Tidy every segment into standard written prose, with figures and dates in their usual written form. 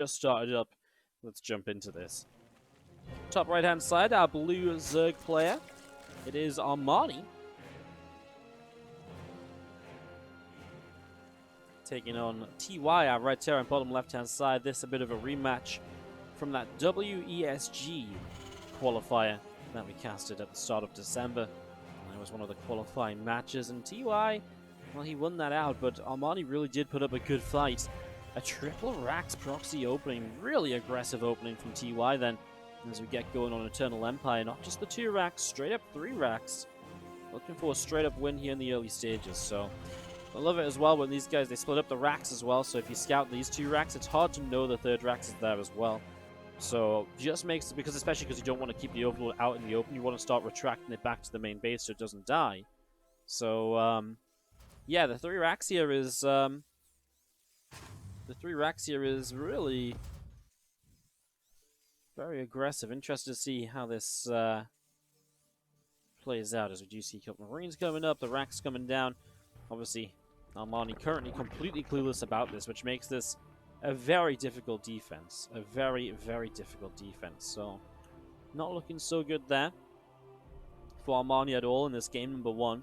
just started up. Let's jump into this. Top right-hand side, our blue Zerg player. It is Armani. Taking on TY, our red terror on bottom left-hand side. This a bit of a rematch from that WESG qualifier that we casted at the start of December. It was one of the qualifying matches, and TY, well, he won that out, but Armani really did put up a good fight. A triple Rax proxy opening, really aggressive opening from TY then, as we get going on Eternal Empire. Not just the 2 racks, straight up 3 racks. Looking for a straight up win here in the early stages, so I love it as well when these guys, they split up the racks as well, so if you scout these 2 racks, it's hard to know the 3rd racks is there as well. So just makes, because especially because you don't want to keep the Overlord out in the open, you want to start retracting it back to the main base so it doesn't die. So yeah, the 3 racks here is really very aggressive. Interested to see how this plays out, as we do see a couple of Marines coming up, the racks coming down. Obviously, Armani currently completely clueless about this, which makes this a very difficult defense. A very, very difficult defense. So, not looking so good there for Armani at all in this game number 1.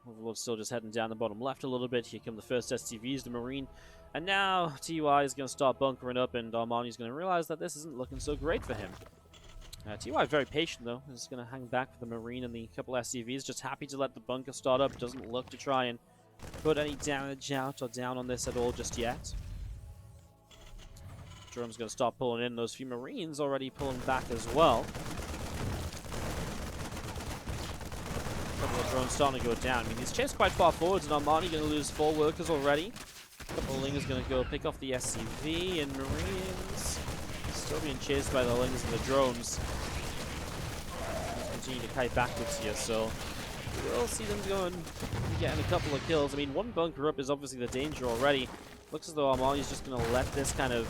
Overlord still just heading down the bottom left a little bit. Here come the first STVs, the Marine. And now TY is going to start bunkering up, and Armani's going to realize that this isn't looking so great for him. TY very patient though. He's going to hang back for the Marine and the couple SCVs. Just happy to let the bunker start up. Doesn't look to try and put any damage out or down on this at all just yet. Drone's going to start pulling in. Those few Marines already pulling back as well. Couple of drones starting to go down. I mean, he's chased quite far forwards, and Armani going to lose 4 workers already. A couple of Lingers going to go pick off the SCV, and Marines still being chased by the Lingers and the drones. Continue to kite backwards here, so we'll see them going and getting a couple of kills. I mean, 1 bunker up is obviously the danger already. Looks as though Armani's just going to let this kind of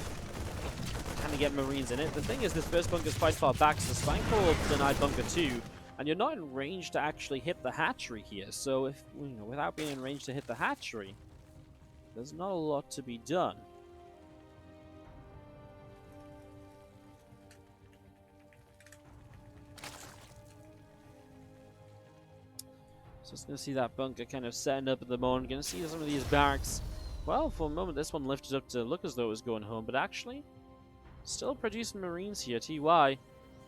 get Marines in it. The thing is, this first bunker is quite far back, so Spineclaw denied bunker 2. And you're not in range to actually hit the hatchery here, so if, you know, without being in range to hit the hatchery, there's not a lot to be done. So it's going to see that bunker kind of setting up at the moment. Going to see some of these barracks. Well, for a moment, this one lifted up to look as though it was going home, but actually, still producing Marines here. TY.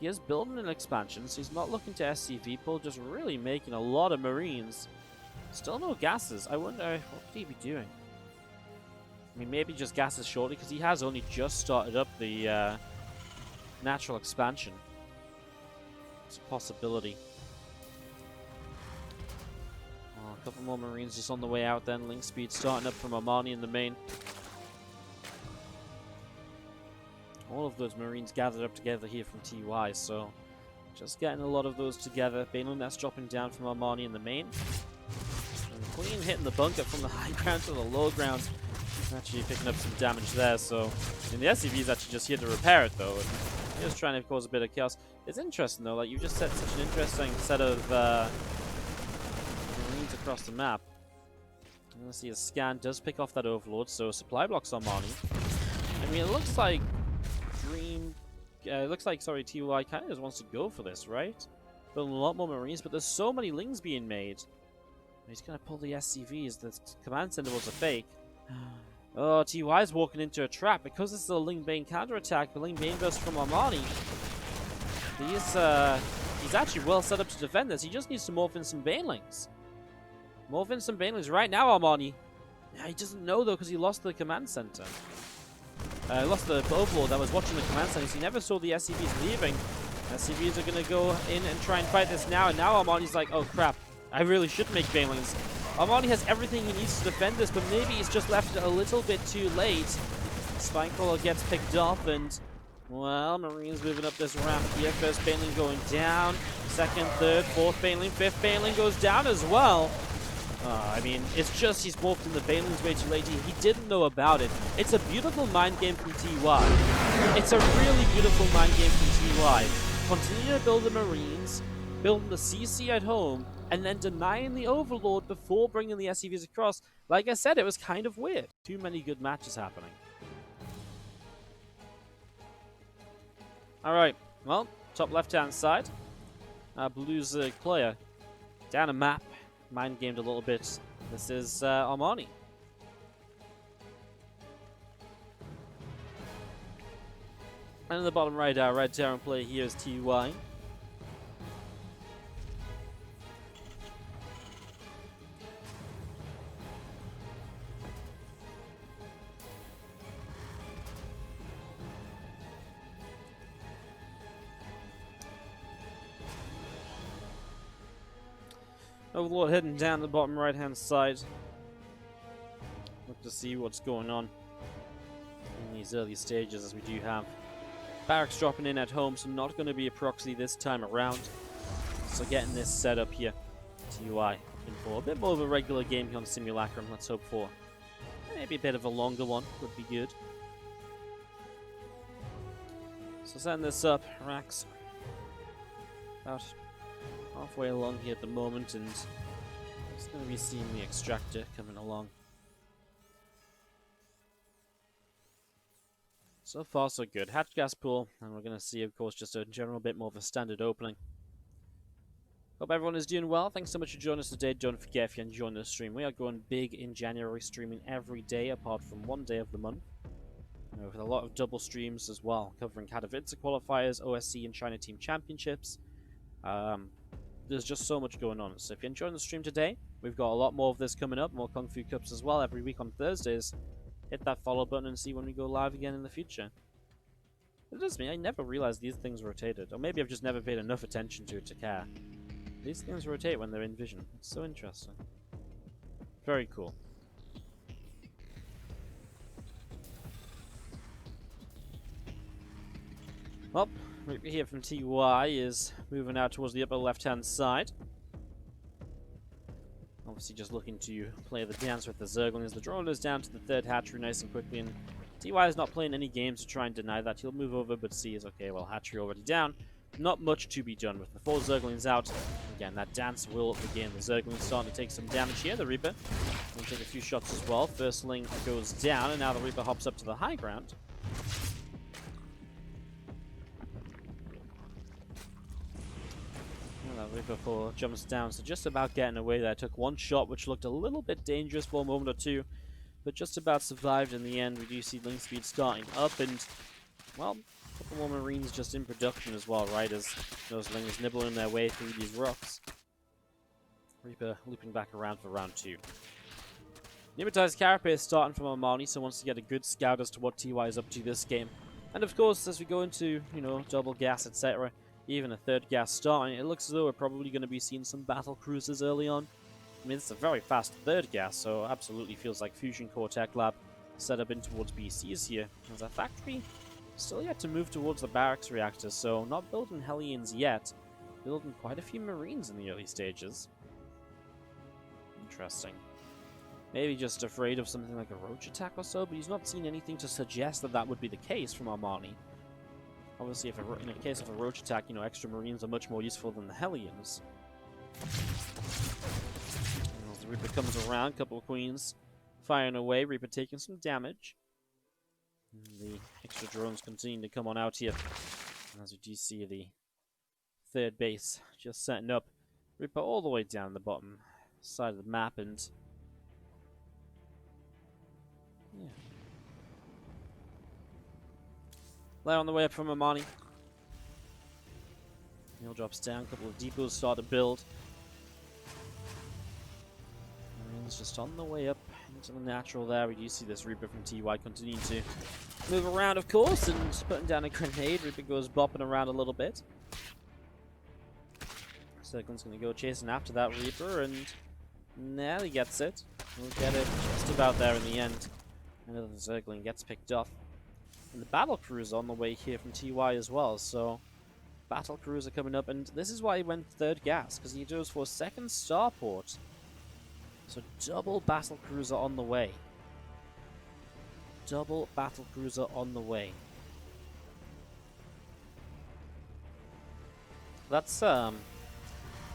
He is building an expansion, so he's not looking to SCV pull, just really making a lot of Marines. Still no gases. I wonder, what could he be doing? I mean, maybe just gases shortly, because he has only just started up the natural expansion. It's a possibility. Oh, a couple more Marines just on the way out then. Link speed starting up from Armani in the main. All of those Marines gathered up together here from TY, so just getting a lot of those together. Baneland that's dropping down from Armani in the main. And Queen hitting the bunker from the high ground to the low ground. Actually picking up some damage there, so the SCV is actually just here to repair it though. And just trying to cause a bit of chaos. It's interesting though, like you just set such an interesting set of Marines across the map. I'm gonna see a scan does pick off that Overlord, so supply blocks Armani. I mean, it looks like sorry, TY kind of just wants to go for this, right? Building a lot more Marines, but there's so many Lings being made. He's going to pull the SCVs. The command center was a fake. Oh, TY's walking into a trap. Because this is a Ling Bane counterattack, the Ling Bane burst from Armani. He's actually well set up to defend this. He just needs to morph in some Banelings. Morph in some Banelings right now, Armani. Yeah, he doesn't know, though, because he lost the command center. Lost the Overlord that was watching the command center, so he never saw the SCVs leaving. SCVs are going to go in and try and fight this now, and now Armani's like, oh crap, I really should make Banelings. Armani has everything he needs to defend this, but maybe he's just left it a little bit too late. Spineclaw gets picked up, and, well, Marines moving up this ramp here. First Baneling going down, second, third, fourth Baneling, fifth Baneling goes down as well. I mean, it's just he's morphed in the Banelings way too late. He didn't know about it. It's a beautiful mind game from TY. It's a really beautiful mind game from TY. Continue to build the Marines, building the CC at home, and then denying the Overlord before bringing the SCVs across. Like I said, it was kind of weird. Too many good matches happening. Alright, well, top left-hand side. Blue's player. Down a map. Mind gamed a little bit. This is Armani. And in the bottom right, our red Terran player here is TY. Overlord heading down the bottom right hand side. Look to see what's going on in these early stages, as we do have barracks dropping in at home, so not going to be a proxy this time around. So getting this set up here. TUI looking for a bit more of a regular game here on Simulacrum. Let's hope for maybe a bit of a longer one would be good. So setting this up, Rax about halfway along here at the moment, and it's going to be seeing the extractor coming along. So far so good. Hatch gas pool, and we're going to see, of course, just a general bit more of a standard opening. Hope everyone is doing well. Thanks so much for joining us today. Don't forget, if you're enjoying the stream, we are going big in January, streaming every day apart from one day of the month. With a lot of double streams as well, covering Katowice qualifiers, OSC and China Team Championships. There's just so much going on. So if you're enjoying the stream today, we've got a lot more of this coming up, more Kung Fu Cups as well every week on Thursdays. Hit that follow button and see when we go live again in the future. It is me, I never realized these things rotated. Or maybe I've just never paid enough attention to it to care. These things rotate when they're in vision. It's so interesting. Very cool. Well, Reaper here from TY is moving out towards the upper left-hand side. Obviously just looking to play the dance with the Zerglings. The drone is down to the third hatchery nice and quickly, and TY is not playing any games to try and deny that. He'll move over, but sees, okay, well, hatchery already down. Not much to be done with the 4 Zerglings out. Again, that dance will begin. The Zerglings starting to take some damage here. The Reaper will take a few shots as well. First link goes down, and now the Reaper hops up to the high ground. Reaper 4 jumps down, so just about getting away there. Took one shot, which looked a little bit dangerous for a moment or two, but just about survived in the end. We do see link speed starting up, and, well, a couple more Marines just in production as well, right, as those lings nibbling their way through these rocks. Reaper looping back around for round 2. Pneumatized Carapace starting from Armani, so wants to get a good scout as to what TY is up to this game. And of course, as we go into, double gas, etc., even a third gas starting, it looks as though we're probably going to be seeing some battle cruisers early on. I mean, it's a very fast third gas, so absolutely feels like Fusion Core Tech Lab set up in towards BCs here. There's a factory still yet to move towards the barracks reactors, so not building Hellions yet. Building quite a few Marines in the early stages. Interesting. Maybe just afraid of something like a roach attack or so, but he's not seen anything to suggest that that would be the case from Armani. Obviously, if in a case of a roach attack, extra Marines are much more useful than the Hellions. As the Reaper comes around, couple of Queens firing away, Reaper taking some damage. And the extra drones continue to come on out here. As you do see the third base just setting up. Reaper all the way down the bottom side of the map, and yeah. Layer on the way up from Armani. Neil drops down, a couple of depots start to build. Marines just on the way up into the natural there. We do see this Reaper from TY continuing to move around, of course, and putting down a grenade. Reaper goes bopping around a little bit. Zergling's going to go chasing after that Reaper, and now he gets it. We'll get it just about there in the end. Another Zergling gets picked off. And the battle cruiser on the way here from TY as well, so battle cruiser coming up, and this is why he went third gas, because he goes for a second starport. So double battle cruiser on the way. Double battle cruiser on the way. That's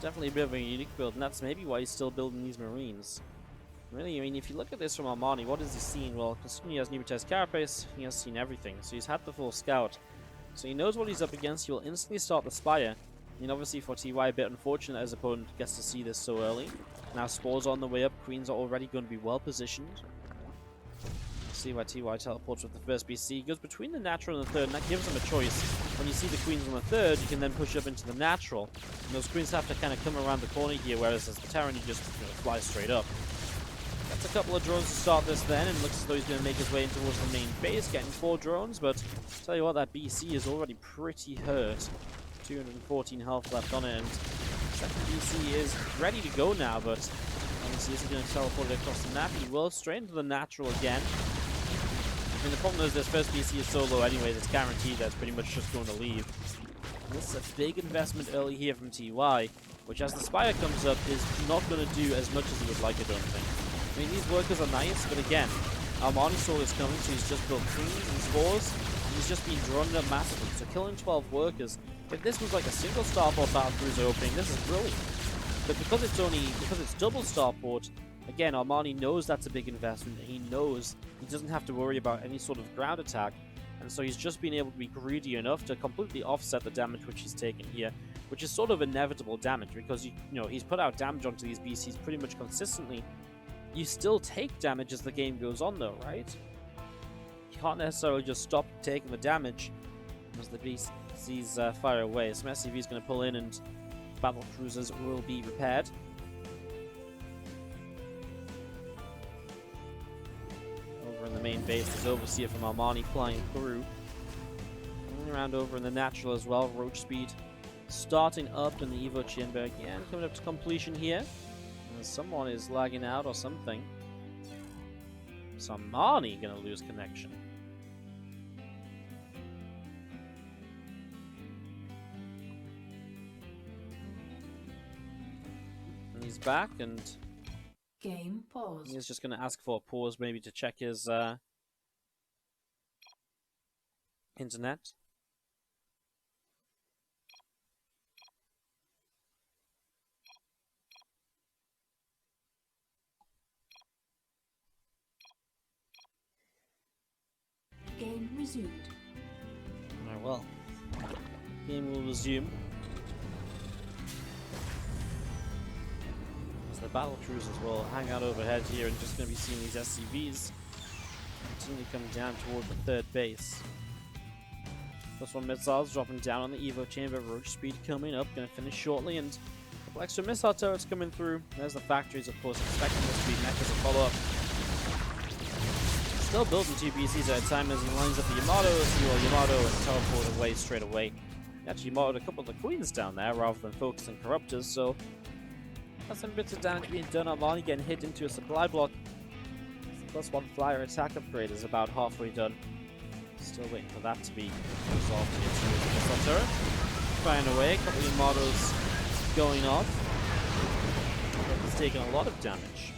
definitely a bit of a unique build, and that's maybe why he's still building these Marines. Really, I mean, if you look at this from Armani, what has he seen? Well, considering he has pneumatized Carapace, he has seen everything. So he's had the full scout. So he knows what he's up against. He will instantly start the Spire. I mean, obviously for TY, a bit unfortunate as opponent gets to see this so early. Now Spores on the way up. Queens are already going to be well positioned. See why TY teleports with the first BC. Goes between the natural and the third, and that gives him a choice. When you see the queens on the third, you can then push up into the natural. And those queens have to kind of come around the corner here, whereas as the Terran, you just fly straight up. That's a couple of drones to start this then, and looks as though he's going to make his way in towards the main base, getting 4 drones, but I'll tell you what, that BC is already pretty hurt. 214 health left on it, and second BC is ready to go now, but obviously is he going to teleport it across the map? He will straight into the natural again. I mean, the problem is this first BC is so low anyway, that's guaranteed that's pretty much just going to leave. And this is a big investment early here from TY, which as the Spire comes up is not going to do as much as he would like, I don't think. I mean, these workers are nice, but again, Armani saw this coming, so he's just built queens and spores, and he's just been drawn up massively. So killing 12 workers, if this was like a single starport battle cruiser opening, this is brilliant. But because it's double starport, again, Armani knows that's a big investment, and he knows he doesn't have to worry about any sort of ground attack, and so he's just been able to be greedy enough to completely offset the damage which he's taken here, which is sort of inevitable damage, because he's put out damage onto these BCs pretty much consistently. You still take damage as the game goes on though, right? You can't necessarily just stop taking the damage as the BCs fire away. Some SCV is going to pull in and battle cruisers will be repaired. Over in the main base, there's Overseer from Armani flying through. Coming around over in the natural as well, Roach Speed starting up in the Evo Chamber again, coming up to completion here. Someone is lagging out or something. Is Armani gonna lose connection? And he's back, and game pause. He's just gonna ask for a pause, maybe to check his internet. Game resumed. Alright, well. Game will resume. As the battle cruisers will hang out overhead here and just going to be seeing these SCVs continue to come down toward the third base. +1 missiles dropping down on the Evo Chamber. Roach Speed coming up, going to finish shortly, and a couple extra missile turrets coming through. There's the factories, of course, expecting this to be mechas to follow up. Still building 2 BCs at a time as he lines up the Yamato, steal Yamato, and teleport away straight away. He actually Yamato'd a couple of the queens down there rather than focusing corruptors, so that's some bits of damage being done. Armani getting hit into a supply block. +1 flyer attack upgrade is about halfway done. Still waiting for that to be resolved here too. Missile turret firing away, a couple of Yamatos going off. He's taking a lot of damage.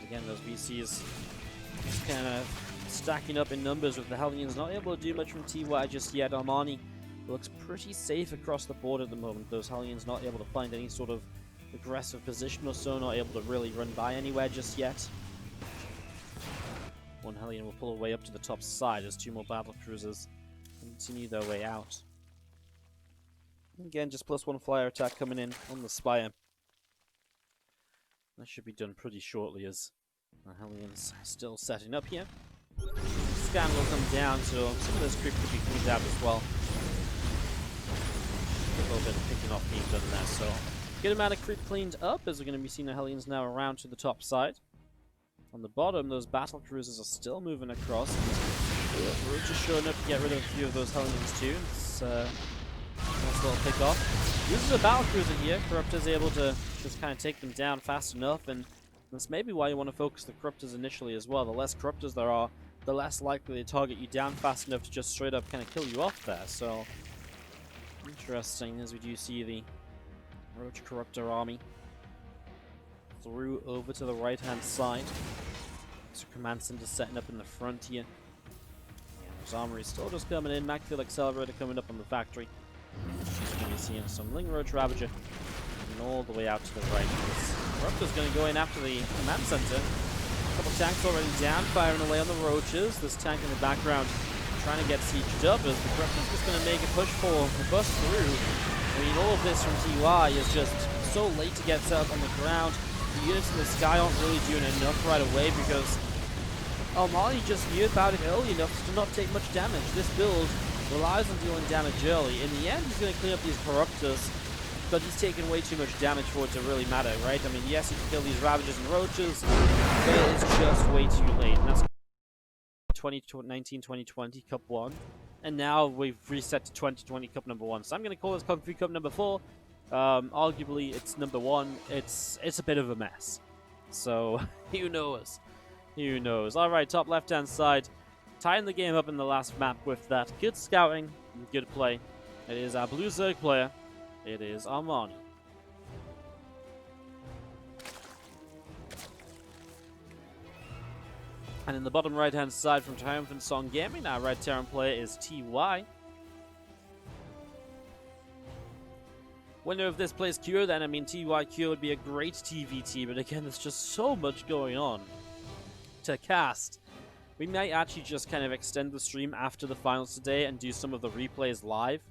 Again, those BCs just kind of stacking up in numbers with the Hellions. Not able to do much from TY just yet. Armani looks pretty safe across the board at the moment. Those Hellions not able to find any sort of aggressive position or so. Not able to really run by anywhere just yet. One Hellion will pull away up to the top side as 2 more battle cruisers continue their way out. Again, just +1 flyer attack coming in on the Spire. That should be done pretty shortly as the Hellions still setting up here. Scan will come down, so some of this creep could be cleaned out as well. A little bit of picking off being done there, so good amount of creep cleaned up as we're going to be seeing the Hellions now around to the top side. On the bottom, those battle cruisers are still moving across. We're just showing up to get rid of a few of those Hellions too. It's a nice little pick off. Uses a battle cruiser here. Corruptor's able to just kind of take them down fast enough, and that's maybe why you want to focus the Corruptors initially as well. The less Corruptors there are, the less likely to target you down fast enough to just straight up kind of kill you off there. So, interesting as we do see the Roach Corruptor army through over to the right hand side. So Command Center setting up in the front here. Yeah, there's Armory still just coming in. Macfield Accelerator coming up on the factory. She's going to be seeing some Ling Roach Ravager and all the way out to the right. Corruptor's going to go in after the Command Center. couple tanks already down, firing away on the roaches. This tank in the background trying to get sieged up as the Corruptor's just going to make a push for the bust through. I mean, all of this from TY is just so late to get set up on the ground. The units in the sky aren't really doing enough right away because Armani just knew about it early enough to not take much damage. This build relies on dealing damage early. In the end, he's going to clean up these Corruptors, but he's taking way too much damage for it to really matter, right? I mean, yes, he can kill these Ravagers and Roaches, but it is just way too late. And that's 2019-2020 Cup 1, and now we've reset to 2020 Cup number 1. So I'm going to call this Kung Fu Cup number 4. Arguably, it's number 1. It's a bit of a mess. So, who knows? Who knows? Alright, top left-hand side. Tying the game up in the last map with that good scouting and good play. It is our Blue Zerg player. It is Armani. And in the bottom right-hand side from Triumphant Song Gaming, our Red Terran player is TY. Winner of this plays Cure, then. I mean, TY Cure would be a great TvT, but again, there's just so much going on to cast. We might actually just kind of extend the stream after the finals today and do some of the replays live.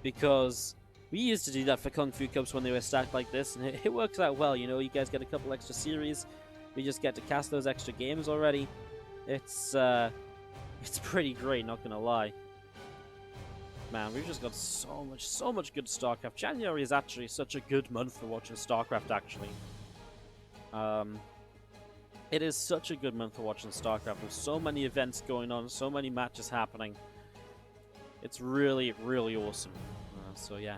Because we used to do that for Kung Fu Cups when they were stacked like this, and it works out well. You know, you guys get a couple extra series. We just get to cast those extra games already. It's pretty great, not gonna lie. Man, we've just got so much good StarCraft. January is actually such a good month for watching StarCraft, actually. It is such a good month for watching StarCraft. There's so many events going on, so many matches happening. It's really, really awesome. So yeah.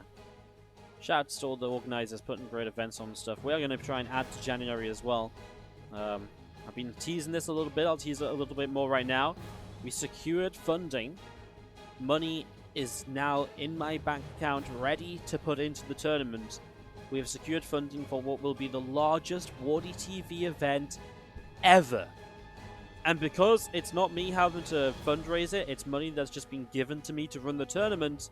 Shout out to all the organizers putting great events on and stuff. We are going to try and add to January as well. I've been teasing this a little bit. I'll tease it a little bit more right now. We secured funding. Money is now in my bank account, ready to put into the tournament. We have secured funding for what will be the largest WardiTV event ever. And because it's not me having to fundraise it, it's money that's just been given to me to run the tournament.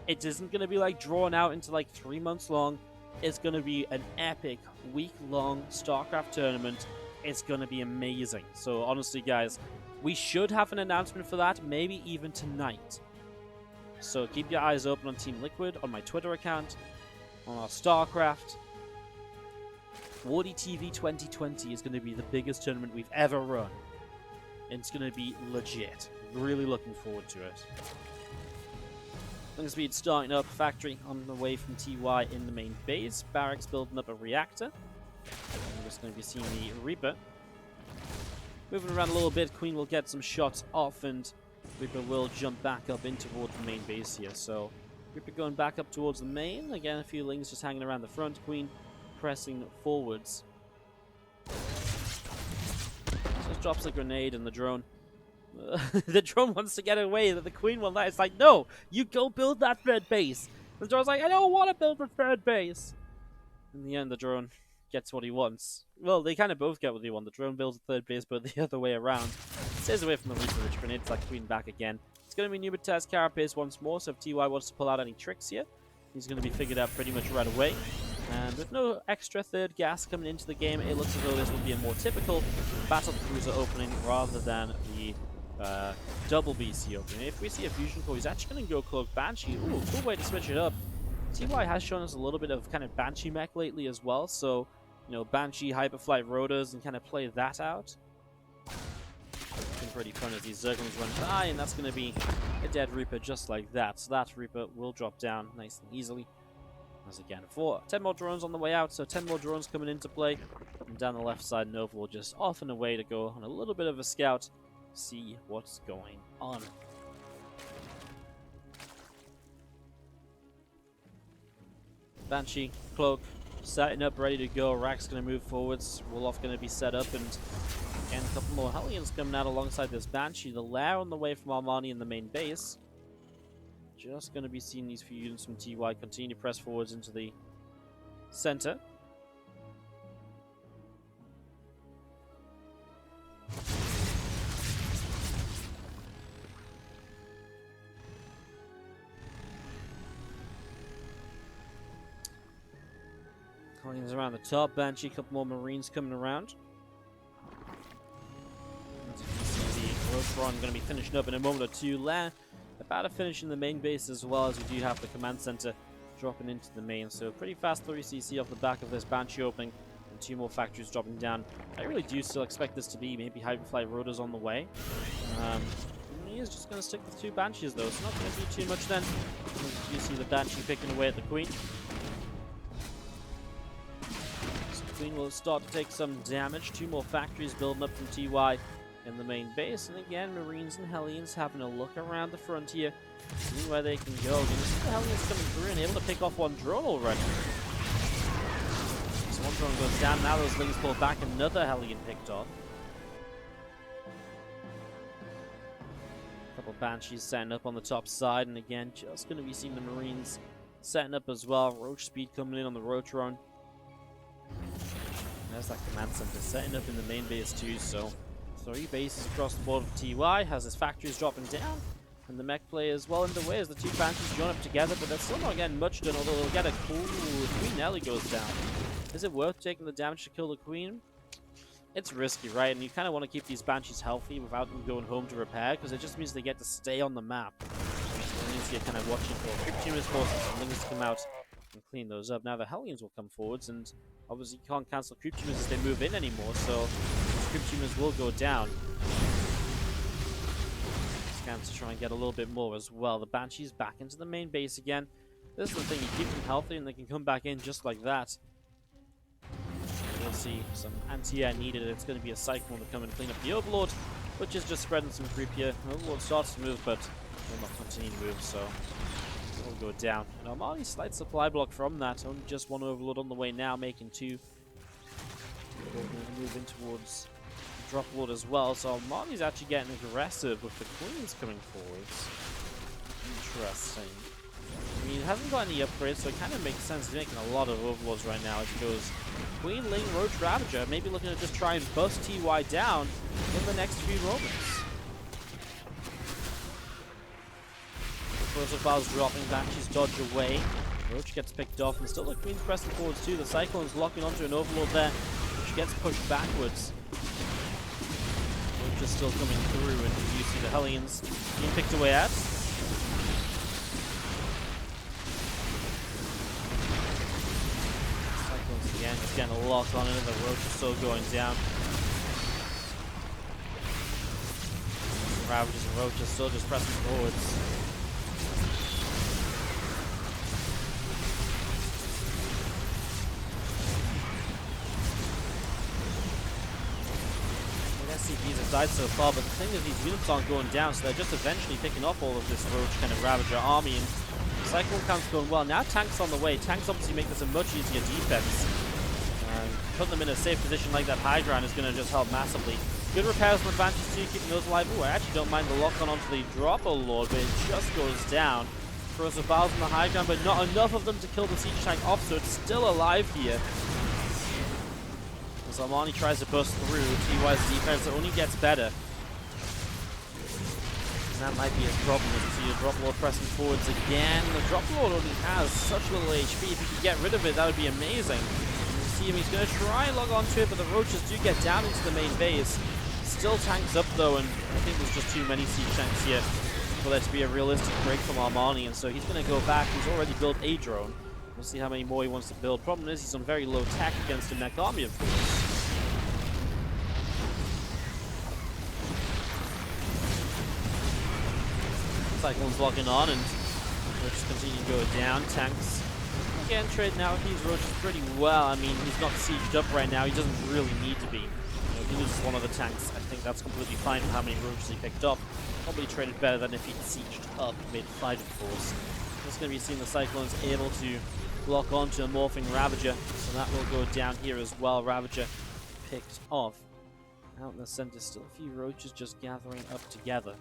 It isn't going to be like drawn out into like 3 months long. It's going to be an epic week-long StarCraft tournament. It's going to be amazing. So honestly, guys, we should have an announcement for that, maybe even tonight. So keep your eyes open on Team Liquid, on my Twitter account, on our StarCraft. WardiTV 2020 is going to be the biggest tournament we've ever run. And it's going to be legit. Really looking forward to it. Link speed starting up, factory on the way from TY in the main base. Barracks building up a reactor. We're just going to be seeing the Reaper. Moving around a little bit, Queen will get some shots off, and Reaper will jump back up in towards the main base here. So Reaper going back up towards the main. Again, a few Lings just hanging around the front. Queen pressing forwards. Just drops a grenade, and the drone. The drone wants to get away, that the Queen will not. It's like, no, you go build that third base. The drone's like, I don't want to build the third base. In the end, the drone gets what he wants. Well, they kind of both get what they want. The drone builds the third base, but the other way around. Stays away from the Reaper, which grenades that Queen back again. It's going to be Nubataz Carapace once more, so if TY wants to pull out any tricks here, he's going to be figured out pretty much right away. And with no extra third gas coming into the game, it looks as though this will be a more typical battle cruiser opening rather than the double BC opening. If we see a fusion core, he's actually going to go Cloak Banshee. Ooh, cool way to switch it up. TY has shown us a little bit of kind of Banshee mech lately as well, so, you know, Banshee, Hyperflight, Rotors, and kind of play that out. It's been pretty fun as these Zerglings run by, and that's going to be a dead Reaper just like that. So that Reaper will drop down nice and easily. As again, 10 more drones on the way out, so 10 more drones coming into play. And down the left side, Nova will just off and away to go on a little bit of a scout, see what's going on. Banshee, Cloak, setting up, ready to go. Rack's going to move forwards. Wolof going to be set up, and again, a couple more Hellions coming out alongside this Banshee. The Lair on the way from Armani in the main base. Just going to be seeing these few units from TY continue to press forwards into the center. Hellions around the top. Banshee, a couple more Marines coming around. As you can see, the Roach going to be finishing up in a moment or two. About to finish in the main base as well, as we do have the command center dropping into the main. So pretty fast 3cc off the back of this Banshee opening, and 2 more factories dropping down. I really do still expect this to be maybe Hyperflight Rotors on the way. He is just going to stick with 2 Banshees though, so not going to do too much then. You see the Banshee picking away at the Queen. So Queen will start to take some damage. 2 more factories building up from TY in the main base, and again, Marines and Hellions having a look around the frontier, seeing where they can go. You can see the Hellions coming through and able to pick off 1 drone already. So 1 drone goes down, now those Lings pull back, another Hellion picked off. A couple Banshees setting up on the top side, and again, just going to be seeing the Marines setting up as well. Roach speed coming in on the Roach run. There's that command center setting up in the main base too, so 3 bases across the board for TY, has his factories dropping down, and the mech play as well in the way as the 2 Banshees join up together, but they're still not getting much done, although they'll get a cool Queen Nelly goes down. Is it worth taking the damage to kill the Queen? It's risky, right? And you kind of want to keep these Banshees healthy without them going home to repair, because it just means they get to stay on the map. So it means you're kind of watching for Crypt Tumors forces and Lings to come out and clean those up. Now the Hellions will come forwards, and obviously you can't cancel Crypt Tumors as they move in anymore, so Crypt Tumors will go down. Scans to try and get a little bit more as well. The Banshees back into the main base again. This is the thing, you keep them healthy and they can come back in just like that. We'll see some anti-air needed. It's going to be a Cyclone to come and clean up the Overlord, which is just spreading some creep here. Overlord starts to move, but will not continue to move, so will go down. And Armani slight supply block from that. Only just 1 Overlord on the way now, making 2. We're going to move in towards Drop Lord as well, so Armani's actually getting aggressive with the Queens coming forwards. Interesting. I mean, he hasn't got any upgrades, so it kind of makes sense. He's making a lot of Overlords right now as he goes Queen, Ling, Roach, Ravager, maybe looking to just try and bust TY down in the next few moments. Files dropping, Banshees dodge away. Roach gets picked off, and still the Queen's pressing forwards too. The Cyclone's locking onto an Overlord there, which gets pushed backwards. Roach is still coming through, and you see the Hellions being picked away at. Cyclone's again just getting a lock on it, the Roach is still going down. Ravagers and Roach are still just pressing forwards. SCPs have died so far, but the thing is these units aren't going down, so they're just eventually picking off all of this Roach kind of Ravager army, and Cyclone count's going well. Now tanks on the way. Tanks obviously make this a much easier defense. Putting them in a safe position like that high ground is going to just help massively. Good repairs from the Banshees too, keeping those alive. Ooh, I actually don't mind the lock-on onto the Dropper Lord, but it just goes down. Throws the files on the high ground, but not enough of them to kill the siege tank off, so it's still alive here. As Armani tries to bust through, TY's defense only gets better. And that might be his problem, as you see the Drop Lord pressing forwards again. The Drop Lord only has such little HP. If he could get rid of it, that would be amazing. You see him, he's going to try and log onto it, but the Roaches do get down into the main base. Still tanks up though, and I think there's just too many siege tanks here for there to be a realistic break from Armani, and so he's going to go back. He's already built a drone. We'll see how many more he wants to build. Problem is, he's on very low tech against a mech army, of course. Cyclone's locking on, and Roaches continue to go down. Tanks again trading out with these Roaches pretty well. I mean, he's not sieged up right now. He doesn't really need to be. If he loses one of the tanks, I think that's completely fine for how many Roaches he picked up. Probably traded better than if he'd sieged up mid-fight, of course. Just going to be seeing the Cyclones able to lock onto a morphing Ravager, so that will go down here as well. Ravager picked off. Out in the center, still a few Roaches just gathering up together.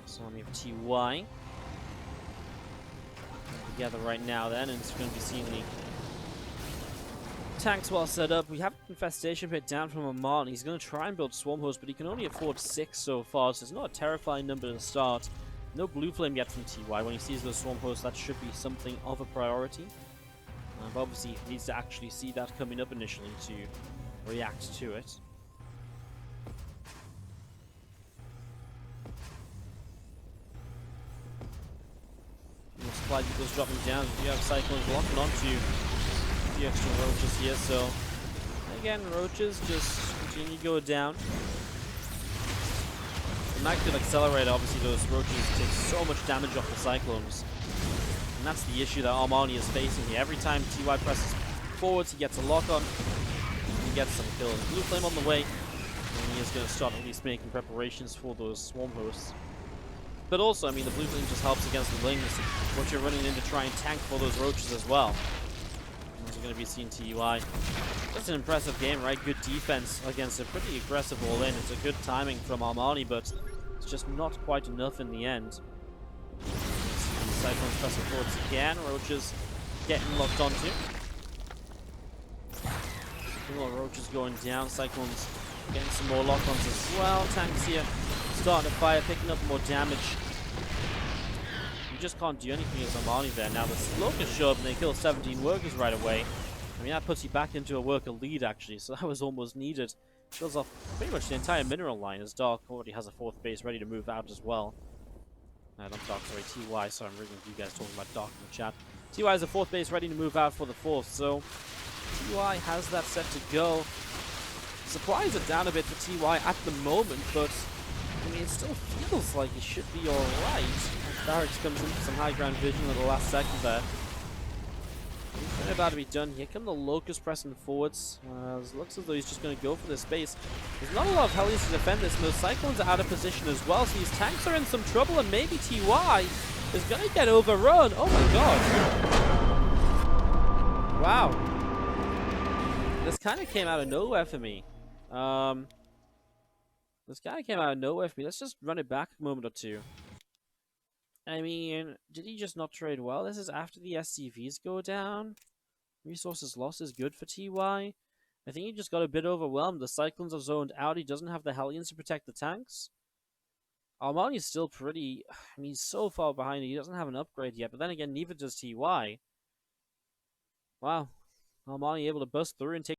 So army of TY together right now then, and it's going to be seeing the tanks well set up. We have Infestation Pit down from Armani. He's going to try and build Swarm Host, but he can only afford 6 so far, so it's not a terrifying number to start. No blue flame yet from TY. When he sees the swarm host, that should be something of a priority. But obviously, he needs to actually see that coming up initially to react to it. Supply goes dropping down. You have Cyclones locking onto the extra roaches here, so again, roaches just continue to go down. The Mag could accelerate, obviously those roaches take so much damage off the Cyclones. And that's the issue that Armani is facing here. Every time TY presses forwards, he gets a lock on, and he gets some kills. Blue Flame on the way, and he is going to start at least making preparations for those swarm hosts. But also, I mean, the blue flame just helps against the lings, what you're running in to try and tank for those roaches as well. As you're going to be seeing TUI. That's an impressive game, right? Good defense against a pretty aggressive all-in. It's a good timing from Armani, but it's just not quite enough in the end. Cyclones pressing forwards again. Roaches getting locked onto. More roaches going down. Cyclones getting some more lock-ons as well. Tanks here starting to fire, picking up more damage. You just can't do anything as Armani there. Now the Slokers show up and they kill 17 workers right away. I mean, that puts you back into a worker lead, actually, so that was almost needed. Kills off pretty much the entire mineral line, as Dark already has a 4th base ready to move out as well. Not Dark, sorry, TY, so I'm reading you guys talking about Dark in the chat. TY has a 4th base ready to move out for the 4th, so TY has that set to go. Supplies are down a bit for TY at the moment, but I mean, it still feels like he should be alright. Barracks comes in for some high ground vision at the last second there. He's about to be done. Here come the Locust pressing forwards. It looks as though he's just going to go for this space. There's not a lot of Hellions to defend this, and those Cyclones are out of position as well, so these tanks are in some trouble, and maybe TY is going to get overrun. Oh my god. Wow. This kind of came out of nowhere for me. This guy came out of nowhere for me. Let's just run it back a moment or two. I mean, did he just not trade well? This is after the SCVs go down. Resources lost is good for TY. I think he just got a bit overwhelmed. The Cyclones are zoned out. He doesn't have the Hellions to protect the tanks. Armani's still pretty... I mean, he's so far behind. He doesn't have an upgrade yet. But then again, neither does TY. Wow. Armani able to bust through and take